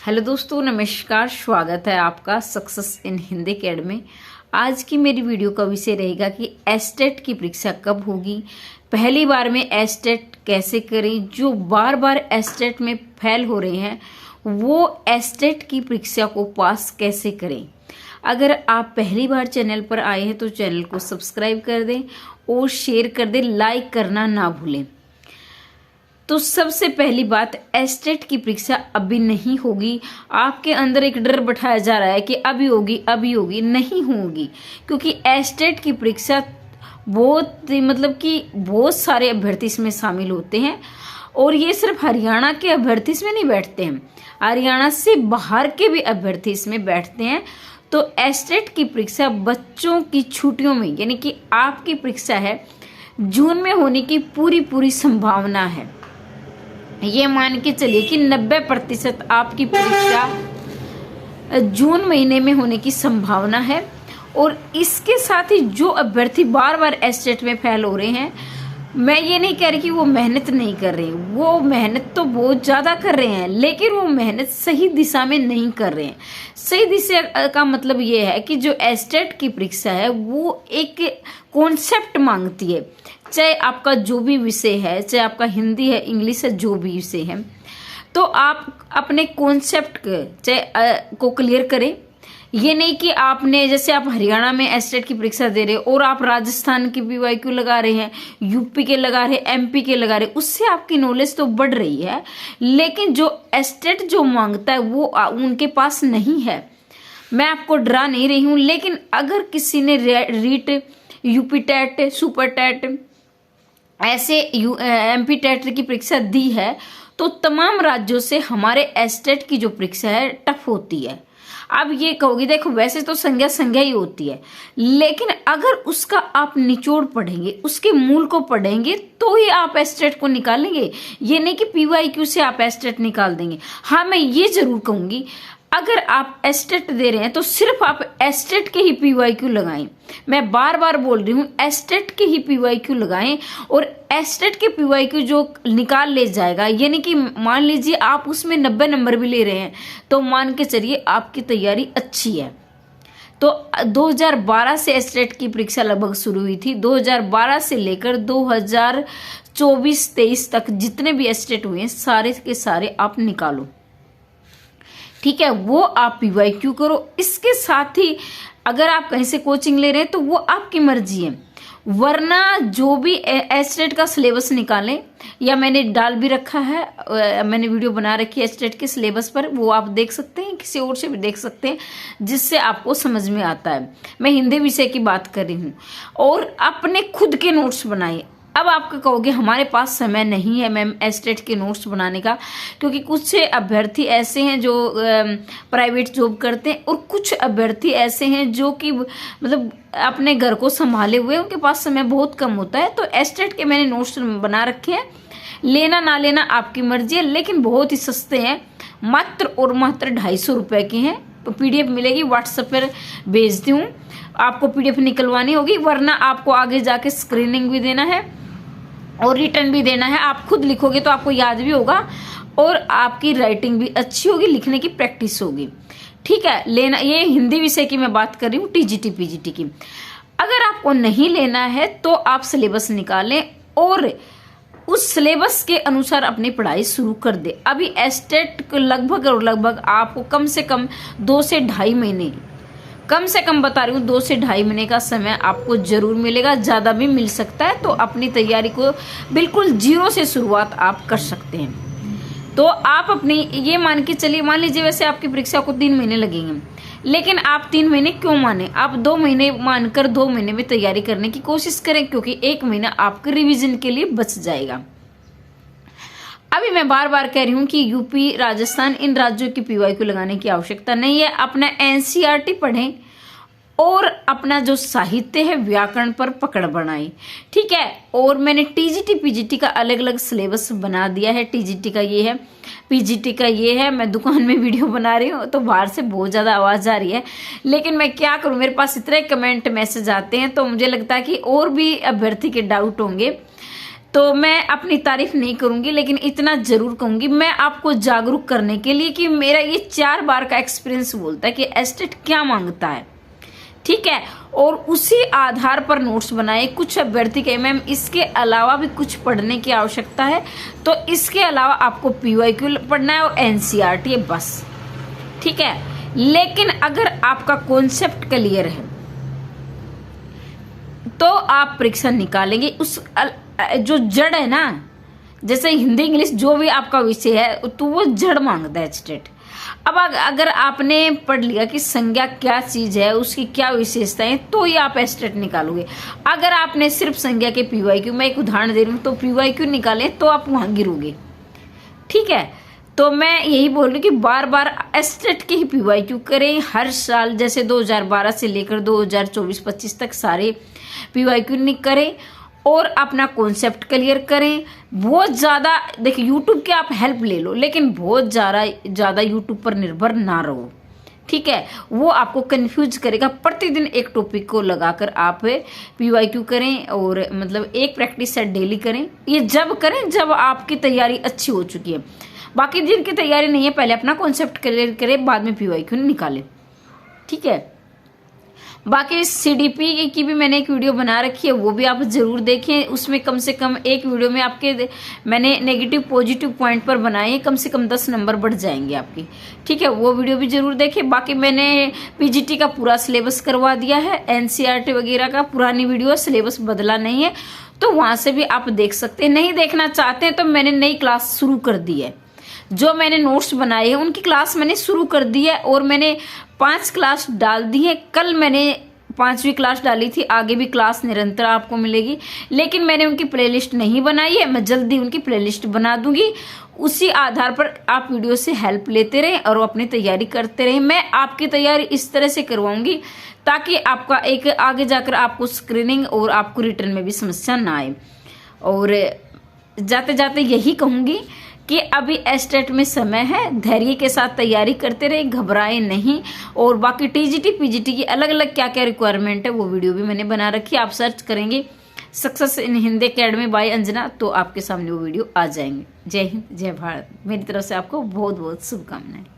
Hello दोस्तों, नमस्कार। स्वागत है आपका सक्सेस इन हिंदी अकेडमी। आज की मेरी वीडियो का विषय रहेगा कि एस्टेट की परीक्षा कब होगी, पहली बार में एस्टेट कैसे करें। जो बार बार एस्टेट में फेल हो रहे हैं वो एस्टेट की परीक्षा को पास कैसे करें। अगर आप पहली बार चैनल पर आए हैं तो चैनल को सब्सक्राइब कर दें और शेयर कर दें, लाइक करना ना भूलें। तो सबसे पहली बात, एस्टेट की परीक्षा अभी नहीं होगी। आपके अंदर एक डर बैठाया जा रहा है कि अभी होगी अभी होगी, नहीं होगी, क्योंकि एस्टेट की परीक्षा बहुत सारे अभ्यर्थी इसमें शामिल होते हैं और ये सिर्फ हरियाणा के अभ्यर्थी इसमें नहीं बैठते हैं, हरियाणा से बाहर के भी अभ्यर्थी इसमें बैठते हैं। तो एस्टेट की परीक्षा बच्चों की छुट्टियों में, यानी कि आपकी परीक्षा है जून में होने की पूरी संभावना है। ये मान के चलिए कि 90% आपकी परीक्षा जून महीने में होने की संभावना है। और इसके साथ ही जो अभ्यर्थी बार बार एस्टेट में फेल हो रहे हैं, मैं ये नहीं कह रही कि वो मेहनत नहीं कर रहे हैं, वो मेहनत तो बहुत ज़्यादा कर रहे हैं, लेकिन वो मेहनत सही दिशा में नहीं कर रहे हैं। सही दिशा का मतलब ये है कि जो एस्टेट की परीक्षा है वो एक कॉन्सेप्ट मांगती है। चाहे आपका जो भी विषय है, चाहे आपका हिंदी है, इंग्लिश है, जो भी विषय है, तो आप अपने कॉन्सेप्ट को क्लियर करें। ये नहीं कि आपने, जैसे आप हरियाणा में एस्टेट की परीक्षा दे रहे हो और आप राजस्थान की पीवाईक्यू लगा रहे हैं, यूपी के लगा रहे हैं, एमपी के लगा रहे हैं, उससे आपकी नॉलेज तो बढ़ रही है, लेकिन जो एस्टेट जो मांगता है वो उनके पास नहीं है। मैं आपको डरा नहीं रही हूँ, लेकिन अगर किसी ने REET, UP TET, super TET, ऐसे एमपी टेट की परीक्षा दी है, तो तमाम राज्यों से हमारे एस्टेट की जो परीक्षा है टफ होती है। अब ये कहोगे, देखो वैसे तो संज्ञा ही होती है, लेकिन अगर उसका आप निचोड़ पढ़ेंगे, उसके मूल को पढ़ेंगे, तो ही आप एस्टेट को निकालेंगे। ये नहीं कि पीवाईक्यू से आप एस्टेट निकाल देंगे। हाँ, मैं ये जरूर कहूंगी, अगर आप एस्टेट दे रहे हैं तो सिर्फ आप एस्टेट के ही पीवाईक्यू लगाएं। मैं बार बार बोल रही हूँ, एस्टेट के ही पीवाईक्यू लगाएं। और एस्टेट के पीवाईक्यू जो निकाल ले जाएगा, यानी कि मान लीजिए आप उसमें 90 नंबर भी ले रहे हैं, तो मान के चलिए आपकी तैयारी अच्छी है। तो 2012 से एस्टेट की परीक्षा लगभग शुरू हुई थी। 2012 से लेकर 2024-23 तक जितने भी एस्टेट हुए हैं, सारे के सारे आप निकालो, ठीक है। वो आप पीवाईक्यू करो। इसके साथ ही अगर आप कहीं से कोचिंग ले रहे हैं तो वो आपकी मर्जी है, वरना जो भी एस्टेट का सिलेबस निकालें, या मैंने डाल भी रखा है, मैंने वीडियो बना रखी है एस्टेट के सिलेबस पर, वो आप देख सकते हैं, किसी और से भी देख सकते हैं, जिससे आपको समझ में आता है। मैं हिंदी विषय की बात कर रही हूँ। और अपने खुद के नोट्स बनाइए। अब आप कहोगे हमारे पास समय नहीं है मैम एस्टेट के नोट्स बनाने का, क्योंकि कुछ अभ्यर्थी ऐसे हैं जो प्राइवेट जॉब करते हैं, और कुछ अभ्यर्थी ऐसे हैं जो कि मतलब अपने घर को संभाले हुए, उनके पास समय बहुत कम होता है। तो एस्टेट के मैंने नोट्स बना रखे हैं, लेना ना लेना आपकी मर्जी है, लेकिन बहुत ही सस्ते हैं, मात्र और मात्र 250 रुपये के हैं। तो PDF मिलेगी, व्हाट्सएप पर भेजती हूँ, आपको PDF निकलवानी होगी, वरना आपको आगे जाके स्क्रीनिंग भी देना है और रिटर्न भी देना है। आप खुद लिखोगे तो आपको याद भी होगा और आपकी राइटिंग भी अच्छी होगी, लिखने की प्रैक्टिस होगी, ठीक है। लेना, ये हिंदी विषय की मैं बात कर रही हूँ, TGT PGT की। अगर आपको नहीं लेना है तो आप सिलेबस निकालें और उस सिलेबस के अनुसार अपनी पढ़ाई शुरू कर दे। अभी एस्टेट लगभग आपको कम से कम 2 से 2.5 महीने, कम से कम बता रही हूँ, 2 से 2.5 महीने का समय आपको जरूर मिलेगा, ज्यादा भी मिल सकता है। तो अपनी तैयारी को बिल्कुल जीरो से शुरुआत आप कर सकते हैं। तो आप अपनी ये मान के चलिए, मान लीजिए वैसे आपकी परीक्षा को 3 महीने लगेंगे, लेकिन आप 3 महीने क्यों माने, आप 2 महीने मानकर 2 महीने में तैयारी करने की कोशिश करें, क्योंकि 1 महीना आपके रिविजन के लिए बच जाएगा। अभी मैं बार बार कह रही हूँ कि यूपी, राजस्थान, इन राज्यों की पीवाईक्यू लगाने की आवश्यकता नहीं है। अपना NCERT पढ़ें और अपना जो साहित्य है, व्याकरण पर पकड़ बनाएं, ठीक है। और मैंने TGT PGT का अलग अलग सिलेबस बना दिया है। TGT का ये है, PGT का ये है। मैं दुकान में वीडियो बना रही हूँ तो बाहर से बहुत ज़्यादा आवाज़ आ रही है, लेकिन मैं क्या करूँ, मेरे पास इतने कमेंट मैसेज आते हैं, तो मुझे लगता है कि और भी अभ्यर्थी के डाउट होंगे। तो मैं अपनी तारीफ नहीं करूंगी, लेकिन इतना जरूर कहूंगी मैं आपको जागरूक करने के लिए कि मेरा ये 4 बार का एक्सपीरियंस बोलता है कि एस्टेट क्या मांगता है, ठीक है। और उसी आधार पर नोट्स बनाए। कुछ अभ्यर्थी कहे मैम इसके अलावा भी कुछ पढ़ने की आवश्यकता है, तो इसके अलावा आपको PYQ पढ़ना है और NCERT है बस, ठीक है। लेकिन अगर आपका कॉन्सेप्ट क्लियर है तो आप परीक्षा निकालेंगे। उस जो जड़ है ना, जैसे हिंदी इंग्लिश जो भी आपका विषय है तो वो जड़ मांगता है स्टेट। अब अगर आपने पढ़ लिया कि संज्ञा क्या चीज है, उसकी क्या विशेषताएं, तो ही आप एस्टेट निकालोगे। अगर आपने सिर्फ संज्ञा के PYQ, मैं एक उदाहरण दे रही हूँ, तो PYQ निकाले तो आप वहां गिरोगे, ठीक है। तो मैं यही बोल रही हूँ कि बार बार एस्टेट के ही PYQ करें हर साल, जैसे 2012 से लेकर 2024-25 तक सारे PYQ करें और अपना कॉन्सेप्ट क्लियर करें। बहुत ज़्यादा देखिए यूट्यूब की आप हेल्प ले लो, लेकिन बहुत ज़्यादा यूट्यूब पर निर्भर ना रहो, ठीक है। वो आपको कंफ्यूज करेगा। प्रतिदिन एक टॉपिक को लगाकर आप PYQ करें और मतलब एक प्रैक्टिस सेट डेली करें। ये जब करें जब आपकी तैयारी अच्छी हो चुकी है। बाकी जिनकी तैयारी नहीं है पहले अपना कॉन्सेप्ट क्लियर करें, बाद में PYQ निकालें, ठीक है। बाकी CDP की भी मैंने एक वीडियो बना रखी है, वो भी आप जरूर देखें। उसमें कम से कम एक वीडियो में आपके मैंने नेगेटिव पॉजिटिव पॉइंट पर बनाए हैं, कम से कम 10 नंबर बढ़ जाएंगे आपकी, ठीक है। वो वीडियो भी जरूर देखें। बाकी मैंने PGT का पूरा सिलेबस करवा दिया है, NCERT वगैरह का पुरानी वीडियो, सिलेबस बदला नहीं है, तो वहां से भी आप देख सकते हैं। नहीं देखना चाहते हैं तो मैंने नई क्लास शुरू कर दी है। जो मैंने नोट्स बनाए हैं उनकी क्लास मैंने शुरू कर दी है और मैंने 5 क्लास डाल दी है। कल मैंने 5वीं क्लास डाली थी, आगे भी क्लास निरंतर आपको मिलेगी, लेकिन मैंने उनकी प्लेलिस्ट नहीं बनाई है। मैं जल्दी उनकी प्लेलिस्ट बना दूंगी। उसी आधार पर आप वीडियो से हेल्प लेते रहें और अपनी तैयारी करते रहें। मैं आपकी तैयारी इस तरह से करवाऊंगी ताकि आपका एक आगे जाकर आपको स्क्रीनिंग और आपको रिटर्न में भी समस्या ना आए। और जाते जाते यही कहूंगी कि अभी एस्टेट में समय है, धैर्य के साथ तैयारी करते रहे, घबराए नहीं। और बाकी TGT PGT की अलग अलग क्या क्या रिक्वायरमेंट है वो वीडियो भी मैंने बना रखी है। आप सर्च करेंगे success in Hindi academy by Anjana तो आपके सामने वो वीडियो आ जाएंगे। जय हिंद, जय भारत। मेरी तरफ से आपको बहुत बहुत शुभकामनाएं।